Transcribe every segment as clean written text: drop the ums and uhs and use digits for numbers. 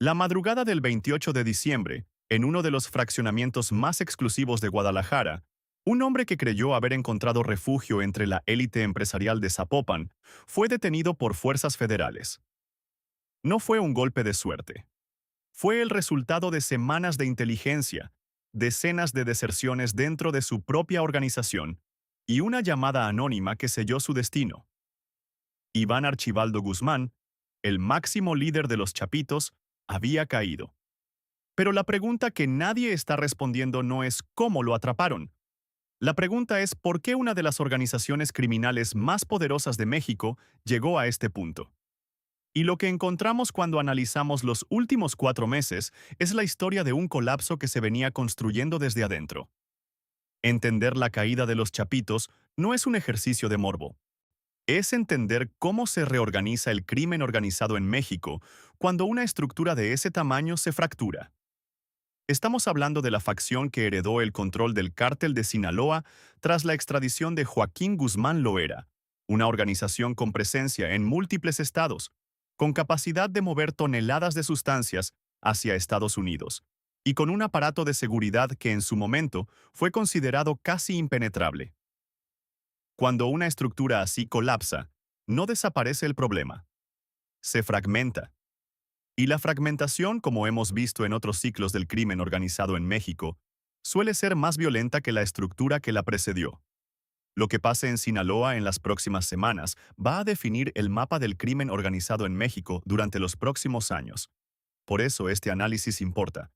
La madrugada del 28 de diciembre, en uno de los fraccionamientos más exclusivos de Guadalajara, un hombre que creyó haber encontrado refugio entre la élite empresarial de Zapopan fue detenido por fuerzas federales. No fue un golpe de suerte. Fue el resultado de semanas de inteligencia, decenas de deserciones dentro de su propia organización y una llamada anónima que selló su destino. Iván Archibaldo Guzmán, el máximo líder de los Chapitos, había caído. Pero la pregunta que nadie está respondiendo no es cómo lo atraparon. La pregunta es por qué una de las organizaciones criminales más poderosas de México llegó a este punto. Y lo que encontramos cuando analizamos los últimos 4 meses es la historia de un colapso que se venía construyendo desde adentro. Entender la caída de los Chapitos no es un ejercicio de morbo. Es entender cómo se reorganiza el crimen organizado en México cuando una estructura de ese tamaño se fractura. Estamos hablando de la facción que heredó el control del cártel de Sinaloa tras la extradición de Joaquín Guzmán Loera, una organización con presencia en múltiples estados, con capacidad de mover toneladas de sustancias hacia Estados Unidos, y con un aparato de seguridad que en su momento fue considerado casi impenetrable. Cuando una estructura así colapsa, no desaparece el problema, se fragmenta. Y la fragmentación, como hemos visto en otros ciclos del crimen organizado en México, suele ser más violenta que la estructura que la precedió. Lo que pase en Sinaloa en las próximas semanas va a definir el mapa del crimen organizado en México durante los próximos años. Por eso este análisis importa.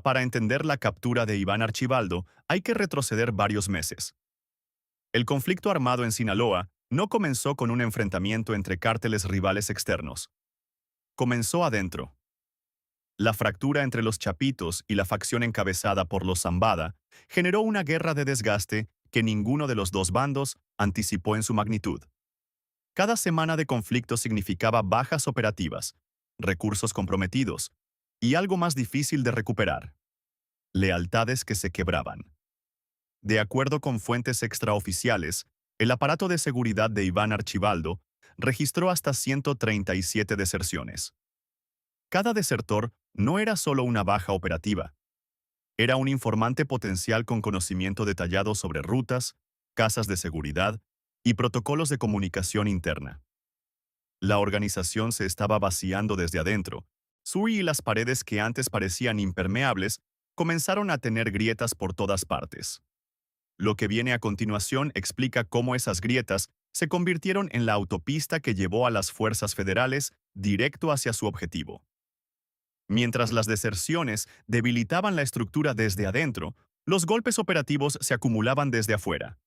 Para entender la captura de Iván Archibaldo, hay que retroceder varios meses. El conflicto armado en Sinaloa no comenzó con un enfrentamiento entre cárteles rivales externos. Comenzó adentro. La fractura entre los Chapitos y la facción encabezada por los Zambada generó una guerra de desgaste que ninguno de los dos bandos anticipó en su magnitud. Cada semana de conflicto significaba bajas operativas, recursos comprometidos y algo más difícil de recuperar: lealtades que se quebraban. De acuerdo con fuentes extraoficiales, el aparato de seguridad de Iván Archibaldo registró hasta 137 deserciones. Cada desertor no era solo una baja operativa. Era un informante potencial con conocimiento detallado sobre rutas, casas de seguridad y protocolos de comunicación interna. La organización se estaba vaciando desde adentro. Y las paredes que antes parecían impermeables comenzaron a tener grietas por todas partes. Lo que viene a continuación explica cómo esas grietas se convirtieron en la autopista que llevó a las fuerzas federales directo hacia su objetivo. Mientras las deserciones debilitaban la estructura desde adentro, los golpes operativos se acumulaban desde afuera.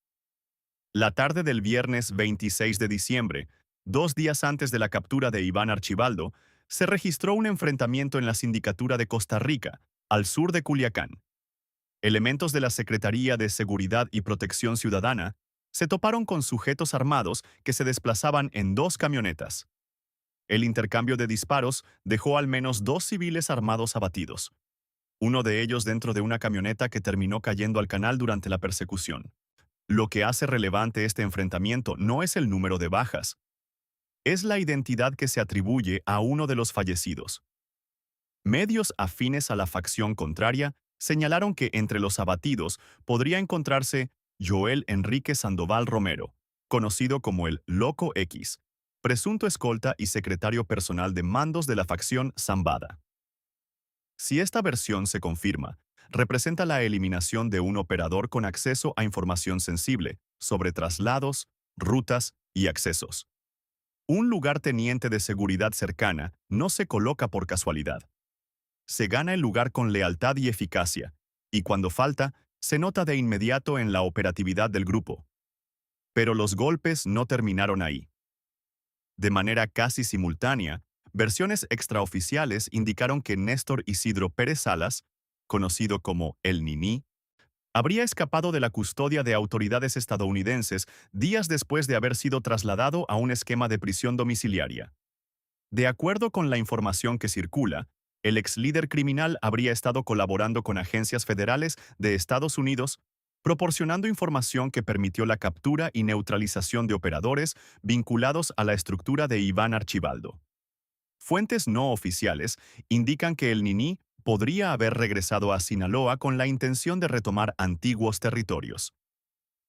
La tarde del viernes 26 de diciembre, 2 días antes de la captura de Iván Archibaldo, se registró un enfrentamiento en la Sindicatura de Costa Rica, al sur de Culiacán. Elementos de la Secretaría de Seguridad y Protección Ciudadana se toparon con sujetos armados que se desplazaban en 2 camionetas. El intercambio de disparos dejó al menos 2 civiles armados abatidos, uno de ellos dentro de una camioneta que terminó cayendo al canal durante la persecución. Lo que hace relevante este enfrentamiento no es el número de bajas, es la identidad que se atribuye a uno de los fallecidos. Medios afines a la facción contraria señalaron que entre los abatidos podría encontrarse Joel Enrique Sandoval Romero, conocido como el Loco X, presunto escolta y secretario personal de mandos de la facción Zambada. Si esta versión se confirma, representa la eliminación de un operador con acceso a información sensible sobre traslados, rutas y accesos. Un lugarteniente de seguridad cercana no se coloca por casualidad. Se gana el lugar con lealtad y eficacia, y cuando falta, se nota de inmediato en la operatividad del grupo. Pero los golpes no terminaron ahí. De manera casi simultánea, versiones extraoficiales indicaron que Néstor Isidro Pérez Salas, conocido como El Niní, habría escapado de la custodia de autoridades estadounidenses días después de haber sido trasladado a un esquema de prisión domiciliaria. De acuerdo con la información que circula, el ex líder criminal habría estado colaborando con agencias federales de Estados Unidos, proporcionando información que permitió la captura y neutralización de operadores vinculados a la estructura de Iván Archibaldo. Fuentes no oficiales indican que el Niní podría haber regresado a Sinaloa con la intención de retomar antiguos territorios.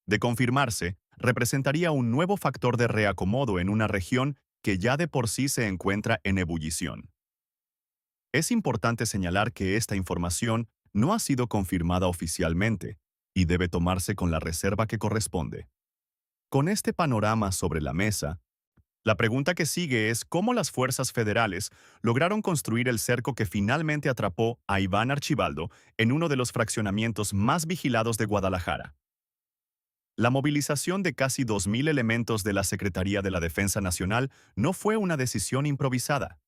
De confirmarse, representaría un nuevo factor de reacomodo en una región que ya de por sí se encuentra en ebullición. Es importante señalar que esta información no ha sido confirmada oficialmente y debe tomarse con la reserva que corresponde. Con este panorama sobre la mesa, la pregunta que sigue es cómo las fuerzas federales lograron construir el cerco que finalmente atrapó a Iván Archibaldo en uno de los fraccionamientos más vigilados de Guadalajara. La movilización de casi 2.000 elementos de la Secretaría de la Defensa Nacional no fue una decisión improvisada.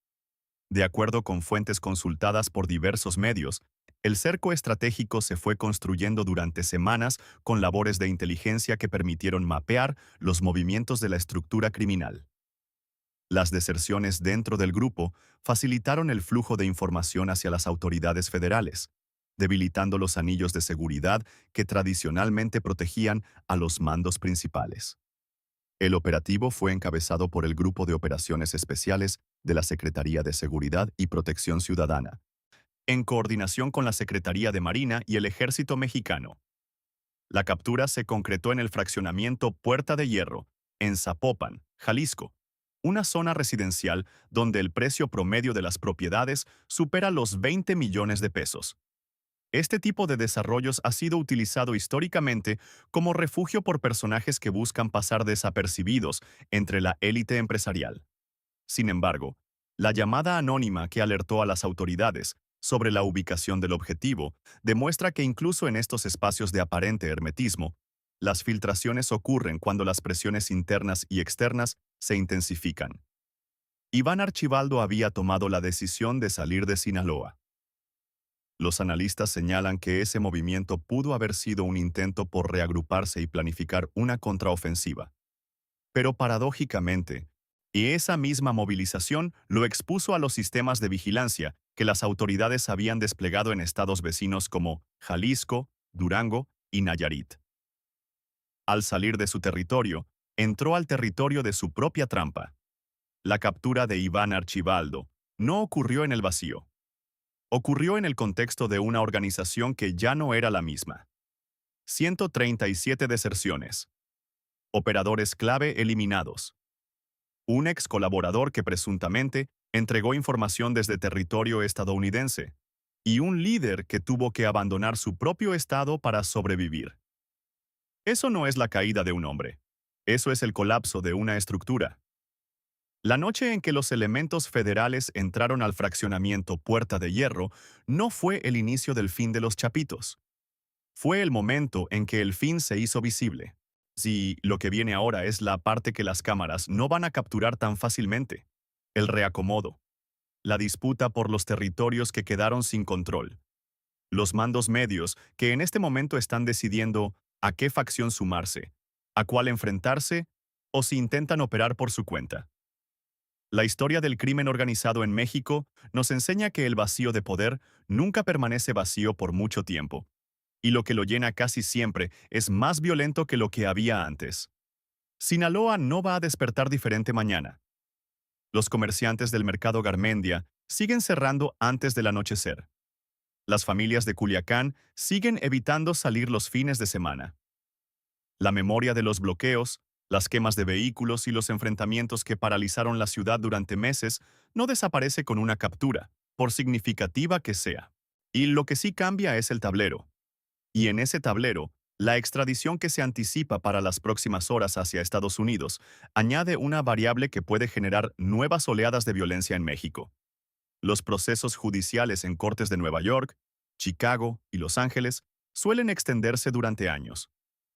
De acuerdo con fuentes consultadas por diversos medios, el cerco estratégico se fue construyendo durante semanas con labores de inteligencia que permitieron mapear los movimientos de la estructura criminal. Las deserciones dentro del grupo facilitaron el flujo de información hacia las autoridades federales, debilitando los anillos de seguridad que tradicionalmente protegían a los mandos principales. El operativo fue encabezado por el Grupo de Operaciones Especiales de la Secretaría de Seguridad y Protección Ciudadana, en coordinación con la Secretaría de Marina y el Ejército Mexicano. La captura se concretó en el fraccionamiento Puerta de Hierro, en Zapopan, Jalisco, una zona residencial donde el precio promedio de las propiedades supera los 20 millones de pesos. Este tipo de desarrollos ha sido utilizado históricamente como refugio por personajes que buscan pasar desapercibidos entre la élite empresarial. Sin embargo, la llamada anónima que alertó a las autoridades sobre la ubicación del objetivo demuestra que incluso en estos espacios de aparente hermetismo, las filtraciones ocurren cuando las presiones internas y externas se intensifican. Iván Archibaldo había tomado la decisión de salir de Sinaloa. Los analistas señalan que ese movimiento pudo haber sido un intento por reagruparse y planificar una contraofensiva. Pero paradójicamente, esa misma movilización lo expuso a los sistemas de vigilancia que las autoridades habían desplegado en estados vecinos como Jalisco, Durango y Nayarit. Al salir de su territorio, entró al territorio de su propia trampa. La captura de Iván Archibaldo no ocurrió en el vacío. Ocurrió en el contexto de una organización que ya no era la misma. 137 deserciones. Operadores clave eliminados. Un ex colaborador que presuntamente entregó información desde territorio estadounidense. Y un líder que tuvo que abandonar su propio estado para sobrevivir. Eso no es la caída de un hombre. Eso es el colapso de una estructura. La noche en que los elementos federales entraron al fraccionamiento Puerta de Hierro no fue el inicio del fin de los Chapitos. Fue el momento en que el fin se hizo visible. Si lo que viene ahora es la parte que las cámaras no van a capturar tan fácilmente, el reacomodo, la disputa por los territorios que quedaron sin control, los mandos medios que en este momento están decidiendo a qué facción sumarse, a cuál enfrentarse o si intentan operar por su cuenta. La historia del crimen organizado en México nos enseña que el vacío de poder nunca permanece vacío por mucho tiempo, y lo que lo llena casi siempre es más violento que lo que había antes. Sinaloa no va a despertar diferente mañana. Los comerciantes del mercado Garmendia siguen cerrando antes del anochecer. Las familias de Culiacán siguen evitando salir los fines de semana. La memoria de los bloqueos, las quemas de vehículos y los enfrentamientos que paralizaron la ciudad durante meses no desaparece con una captura, por significativa que sea. Y lo que sí cambia es el tablero. Y en ese tablero, la extradición que se anticipa para las próximas horas hacia Estados Unidos añade una variable que puede generar nuevas oleadas de violencia en México. Los procesos judiciales en cortes de Nueva York, Chicago y Los Ángeles suelen extenderse durante años,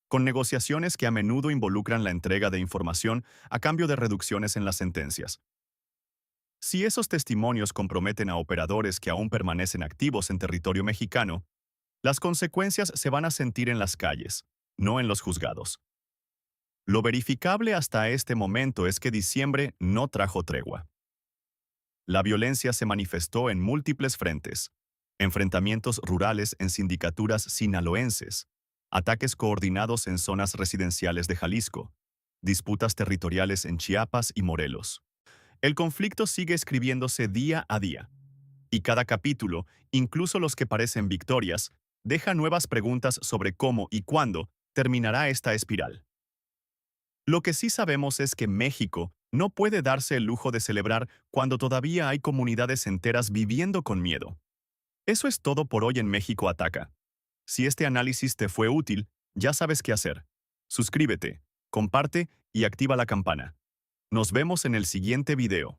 con negociaciones que a menudo involucran la entrega de información a cambio de reducciones en las sentencias. Si esos testimonios comprometen a operadores que aún permanecen activos en territorio mexicano, las consecuencias se van a sentir en las calles, no en los juzgados. Lo verificable hasta este momento es que diciembre no trajo tregua. La violencia se manifestó en múltiples frentes: enfrentamientos rurales en sindicaturas sinaloenses, ataques coordinados en zonas residenciales de Jalisco, disputas territoriales en Chiapas y Morelos, El conflicto sigue escribiéndose día a día, y cada capítulo, incluso los que parecen victorias, deja nuevas preguntas sobre cómo y cuándo terminará esta espiral. Lo que sí sabemos es que México no puede darse el lujo de celebrar cuando todavía hay comunidades enteras viviendo con miedo. Eso es todo por hoy en México Ataca. Si este análisis te fue útil, ya sabes qué hacer. Suscríbete, comparte y activa la campana. Nos vemos en el siguiente video.